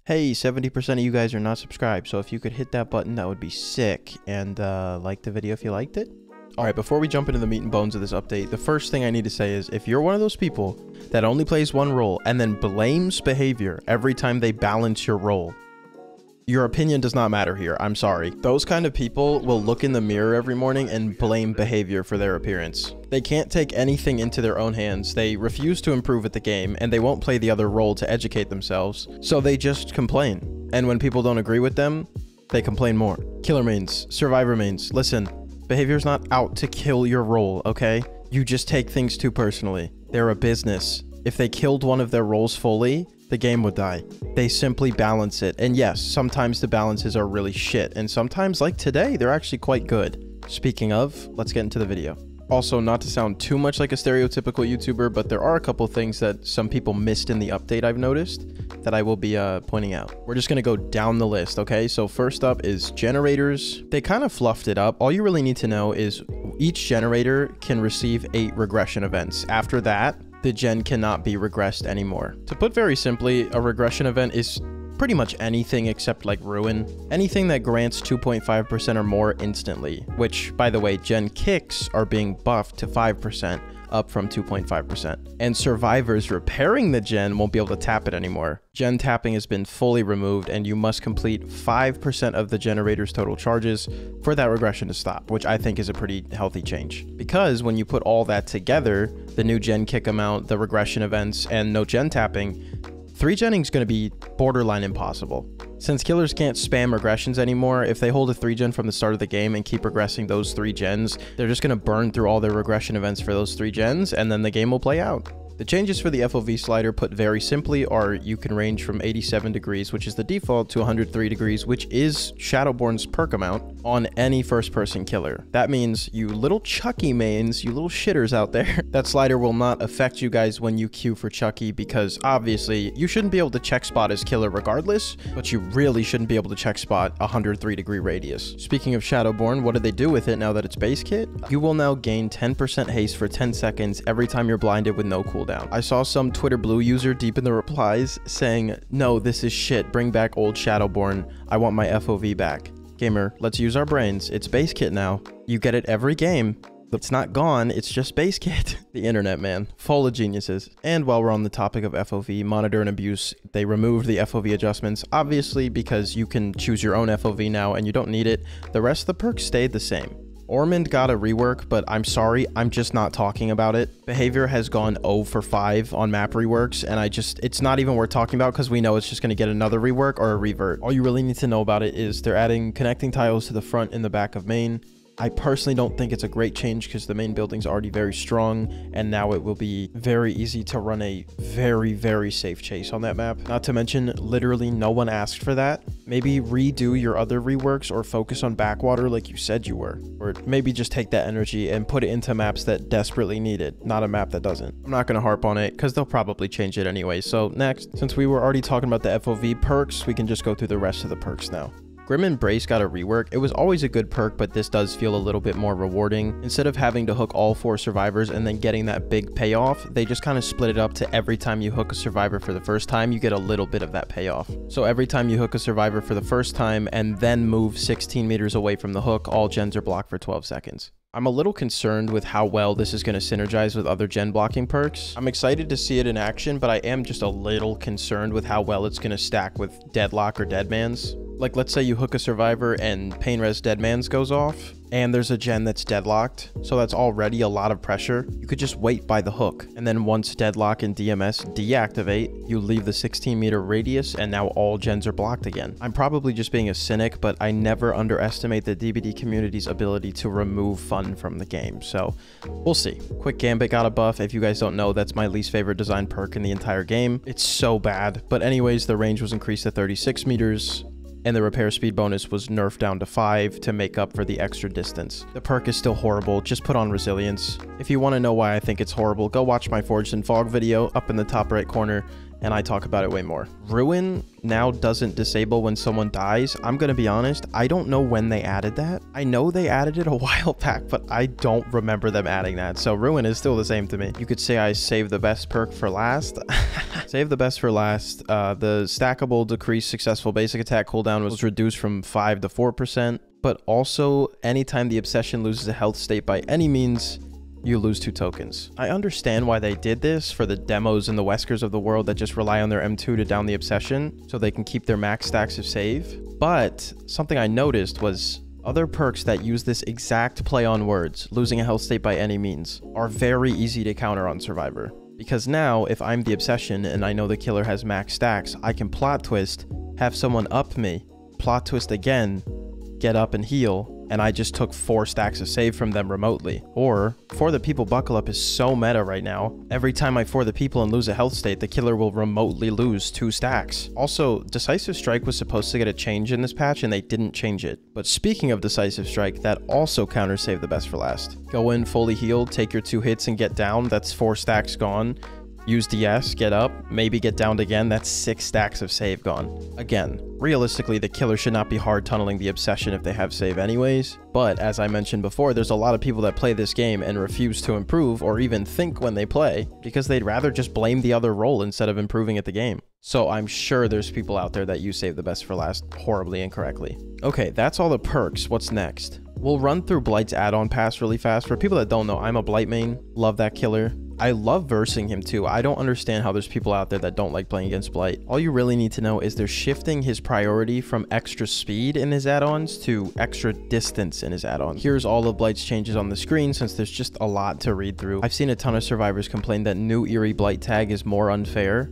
Hey, 70% of you guys are not subscribed, so if you could hit that button, that would be sick. And like the video if you liked it. Alright, before we jump into the meat and bones of this update, the first thing I need to say is, if you're one of those people that only plays one role and then blames behavior every time they balance your role, your opinion does not matter here. I'm sorry. Those kind of people will look in the mirror every morning and blame behavior for their appearance. They can't take anything into their own hands. They refuse to improve at the game, and they won't play the other role to educate themselves. So they just complain. And when people don't agree with them, they complain more. Killer mains, survivor mains, listen, behavior's not out to kill your role, okay? You just take things too personally. They're a business. If they killed one of their roles fully, the game would die. They simply balance it. And yes, sometimes the balances are really shit. And sometimes, like today, they're actually quite good. Speaking of, let's get into the video. Also, not to sound too much like a stereotypical YouTuber, but there are a couple things that some people missed in the update I've noticed that I will be pointing out. We're just gonna go down the list, okay? So first up is generators. They kind of fluffed it up. All you really need to know is each generator can receive 8 regression events. After that, the gen cannot be regressed anymore. To put very simply, a regression event is pretty much anything except like ruin. Anything that grants 2.5% or more instantly, which, by the way, gen kicks are being buffed to 5%, up from 2.5%. And survivors repairing the gen won't be able to tap it anymore. Gen tapping has been fully removed, and you must complete 5% of the generator's total charges for that regression to stop, which I think is a pretty healthy change. Because when you put all that together, the new gen kick amount, the regression events, and no gen tapping, 3-genning is going to be borderline impossible. Since killers can't spam regressions anymore, if they hold a 3-gen from the start of the game and keep regressing those 3 gens, they're just going to burn through all their regression events for those 3 gens, and then the game will play out. The changes for the FOV slider, put very simply, are you can range from 87 degrees, which is the default, to 103 degrees, which is Shadowborn's perk amount, on any first-person killer. That means, you little Chucky mains, you little shitters out there, that slider will not affect you guys when you queue for Chucky, because obviously, you shouldn't be able to check spot as killer regardless, but you really shouldn't be able to check spot 103 degree radius. Speaking of Shadowborn, what did they do with it now that it's base kit? You will now gain 10% haste for 10 seconds every time you're blinded with no cooldown. I saw some Twitter Blue user deep in the replies saying, "No, this is shit, bring back old Shadowborn, I want my FOV back." Gamer, let's use our brains, it's base kit now. You get it every game. It's not gone, it's just base kit. The internet, man, full of geniuses. And while we're on the topic of FOV, monitor and abuse, they removed the FOV adjustments, obviously because you can choose your own FOV now and you don't need it. The rest of the perks stayed the same. Ormond got a rework, but I'm sorry, I'm just not talking about it. Behavior has gone 0 for 5 on map reworks, and it's not even worth talking about because we know it's just going to get another rework or a revert. All you really need to know about it is they're adding connecting tiles to the front and the back of main. I personally don't think it's a great change because the main building's already very strong, and now it will be very easy to run a very, very safe chase on that map. Not to mention, literally no one asked for that. Maybe redo your other reworks or focus on backwater like you said you were. Or maybe just take that energy and put it into maps that desperately need it, not a map that doesn't. I'm not going to harp on it because they'll probably change it anyway. So next, since we were already talking about the FOV perks, we can just go through the rest of the perks now. Grim Embrace got a rework. It was always a good perk, but this does feel a little bit more rewarding. Instead of having to hook all 4 survivors and then getting that big payoff, they just kind of split it up to every time you hook a survivor for the first time, you get a little bit of that payoff. So every time you hook a survivor for the first time and then move 16 meters away from the hook, all gens are blocked for 12 seconds. I'm a little concerned with how well this is going to synergize with other gen blocking perks. I'm excited to see it in action, but I am just a little concerned with how well it's going to stack with Deadlock or Deadmans. Like, let's say you hook a survivor and Pain Res Deadmans goes off, and there's a gen that's deadlocked, so that's already a lot of pressure. You could just wait by the hook, and then once Deadlock and DMS deactivate, you leave the 16-meter radius, and now all gens are blocked again. I'm probably just being a cynic, but I never underestimate the DBD community's ability to remove fun from the game, so we'll see. Quick Gambit got a buff. If you guys don't know, that's my least favorite design perk in the entire game. It's so bad, but anyways, the range was increased to 36 meters. And the repair speed bonus was nerfed down to 5 to make up for the extra distance. The perk is still horrible, just put on resilience. If you want to know why I think it's horrible, go watch my Forged in Fog video up in the top right corner, and I talk about it way more. Ruin now doesn't disable when someone dies. I'm gonna be honest, I don't know when they added that. I know they added it a while back, but I don't remember them adding that. So Ruin is still the same to me. You could say I saved the best perk for last. Save the best for last. The stackable decreased successful basic attack cooldown was reduced from 5 to 4%, but also anytime the obsession loses a health state by any means, you lose 2 tokens. I understand why they did this for the demos and the Weskers of the world that just rely on their M2 to down the obsession so they can keep their max stacks of save. But something I noticed was other perks that use this exact play on words, losing a health state by any means, are very easy to counter on Survivor. Because now, if I'm the obsession and I know the killer has max stacks, I can plot twist, have someone up me, plot twist again, get up and heal, and I just took 4 stacks of save from them remotely. Or, For the People Buckle Up is so meta right now. Every time I For the People and lose a health state, the killer will remotely lose 2 stacks. Also, Decisive Strike was supposed to get a change in this patch and they didn't change it. But speaking of Decisive Strike, that also counters Save the Best for Last. Go in fully healed, take your 2 hits and get down, that's 4 stacks gone. Use DS, get up, maybe get downed again, that's 6 stacks of save gone. Again, realistically, the killer should not be hard tunneling the obsession if they have save anyways, but as I mentioned before, there's a lot of people that play this game and refuse to improve or even think when they play because they'd rather just blame the other role instead of improving at the game. So I'm sure there's people out there that use Save the Best for Last horribly incorrectly. Okay, that's all the perks. What's next? We'll run through Blight's add-on pass really fast. For people that don't know, I'm a Blight main. Love that killer. I love versing him too. I don't understand how there's people out there that don't like playing against Blight. All you really need to know is they're shifting his priority from extra speed in his add-ons to extra distance in his add-ons. Here's all of Blight's changes on the screen since there's just a lot to read through. I've seen a ton of survivors complain that new Eerie Blight tag is more unfair.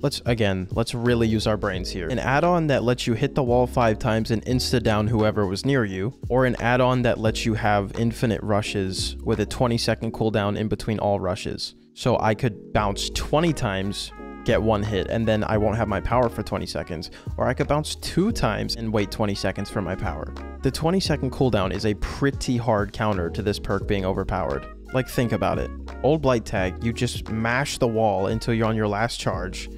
Let's really use our brains here. An add-on that lets you hit the wall 5 times and insta-down whoever was near you, or an add-on that lets you have infinite rushes with a 20-second cooldown in between all rushes. So I could bounce 20 times, get 1 hit, and then I won't have my power for 20 seconds. Or I could bounce 2 times and wait 20 seconds for my power. The 20-second cooldown is a pretty hard counter to this perk being overpowered. Like, think about it. Old Blight tag, you just mash the wall until you're on your last charge,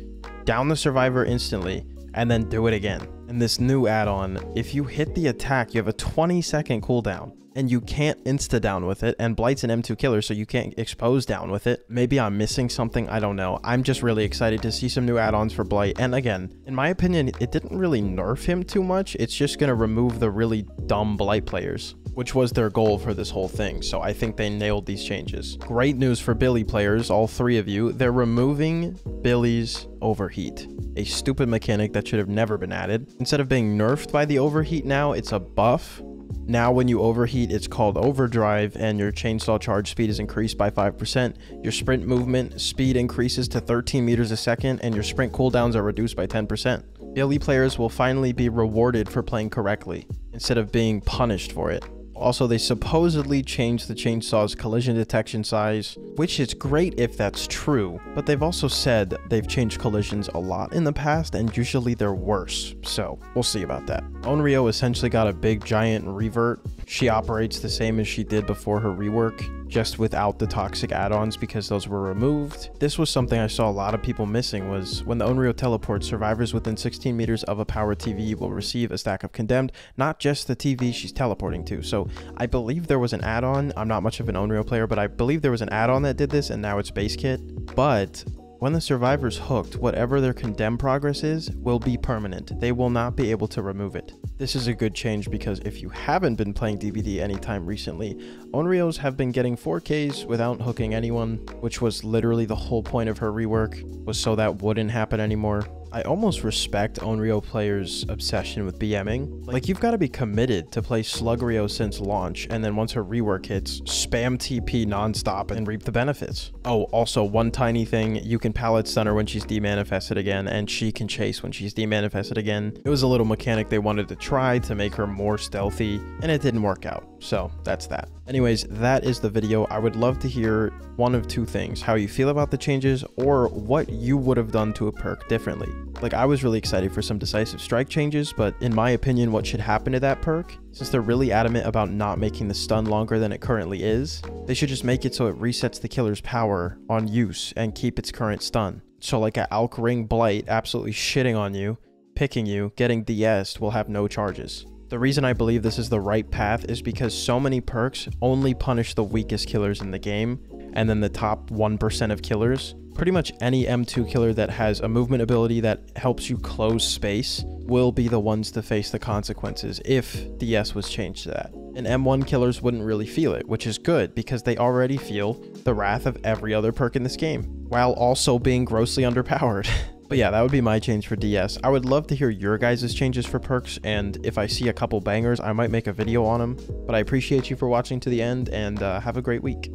down the survivor instantly, and then do it again. And this new add-on, if you hit the attack, you have a 20-second cooldown, and you can't insta-down with it, and Blight's an M2 killer, so you can't expose down with it. Maybe I'm missing something, I don't know. I'm just really excited to see some new add-ons for Blight, and again, in my opinion, it didn't really nerf him too much. It's just gonna remove the really dumb Blight players, which was their goal for this whole thing, so I think they nailed these changes. Great news for Billy players, all 3 of you. They're removing Billy's overheat, a stupid mechanic that should have never been added. Instead of being nerfed by the overheat now, it's a buff. Now when you overheat, it's called overdrive, and your chainsaw charge speed is increased by 5%. Your sprint movement speed increases to 13 meters a second, and your sprint cooldowns are reduced by 10%. Billy players will finally be rewarded for playing correctly, instead of being punished for it. Also, they supposedly changed the chainsaw's collision detection size, which is great if that's true, but they've also said they've changed collisions a lot in the past and usually they're worse, so we'll see about that. Onryo essentially got a big giant revert. She operates the same as she did before her rework, just without the toxic add-ons because those were removed. This was something I saw a lot of people missing, was when the Onryo teleports, survivors within 16 meters of a power TV will receive a stack of condemned, not just the TV she's teleporting to. So I believe there was an add-on. I'm not much of an Onryo player, but I believe there was an add-on that did this and now it's base kit. But when the survivor's hooked, whatever their condemned progress is will be permanent. They will not be able to remove it. This is a good change because if you haven't been playing DBD anytime recently, Onryos have been getting 4Ks without hooking anyone, which was literally the whole point of her rework, was so that wouldn't happen anymore. I almost respect Onryo players' obsession with BMing. Like, you've got to be committed to play Slugrio since launch, and then once her rework hits, spam TP nonstop and reap the benefits. Oh, also, one tiny thing, you can pallet stun her when she's demanifested again, and she can chase when she's demanifested again. It was a little mechanic they wanted to try to make her more stealthy, and it didn't work out. So that's that. Anyways, that is the video. I would love to hear one of 2 things: how you feel about the changes, or what you would have done to a perk differently. Like, I was really excited for some Decisive Strike changes, but in my opinion, what should happen to that perk, since they're really adamant about not making the stun longer than it currently is, they should just make it so it resets the killer's power on use and keep its current stun. So like a Alk Ring Blight absolutely shitting on you, picking you, getting DS'd will have no charges. The reason I believe this is the right path is because so many perks only punish the weakest killers in the game, and then the top 1% of killers. Pretty much any M2 killer that has a movement ability that helps you close space will be the ones to face the consequences if DS was changed to that. And M1 killers wouldn't really feel it, which is good because they already feel the wrath of every other perk in this game, while also being grossly underpowered. But yeah, that would be my change for DS. I would love to hear your guys' changes for perks, and if I see a couple bangers, I might make a video on them. But I appreciate you for watching to the end, and have a great week.